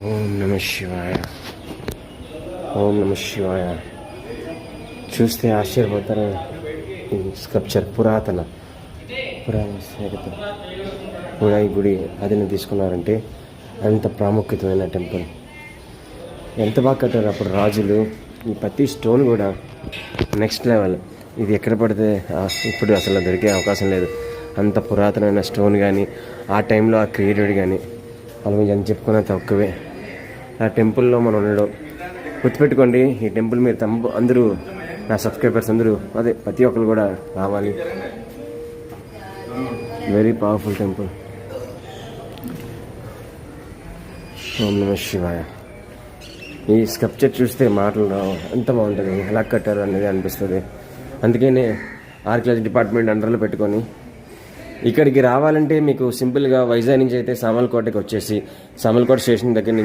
ఓం నమ శివాయ. ఓం నమ శివాయ. చూస్తే ఆశ్చర్యపోతారు. ఈ స్కల్ప్చర్ పురాతన కూడా ఈ గుడి అదిని తీసుకున్నారంటే అంత ప్రాముఖ్యతమైన టెంపుల్. ఎంత బాగా కట్టారు అప్పుడు రాజులు. ఈ ప్రతి స్టోన్ కూడా నెక్స్ట్ లెవెల్. ఇది ఎక్కడ పడితే ఇప్పుడు అసలు దొరికే అవకాశం లేదు. అంత పురాతనమైన స్టోన్ కానీ ఆ టైంలో ఆ క్రియేటెడ్ కానీ అలా మీరు ఎంత చెప్పుకున్నా తక్కువే. ఆ టెంపుల్లో మనం ఉండడం గుర్తుపెట్టుకోండి. ఈ టెంపుల్ మీరు అందరూ నా సబ్స్క్రైబర్స్ అందరూ అదే ప్రతి ఒక్కరు కూడా రావాలి. Very powerful temple. ఓం నమ శివాయ. ఈ స్కల్ప్చర్ చూస్తే మాటలు రావు. ఎంత బాగుంటుంది, ఎలా కట్టారు అనేది అనిపిస్తుంది. అందుకనే ఆర్కియాలజీ డిపార్ట్మెంట్ అండర్లో పెట్టుకొని ఇక్కడికి రావాలంటే మీకు సింపుల్గా వైజాగ్ నుంచి అయితే సామర్లకోటకి వచ్చేసి సామర్లకోట స్టేషన్ దగ్గర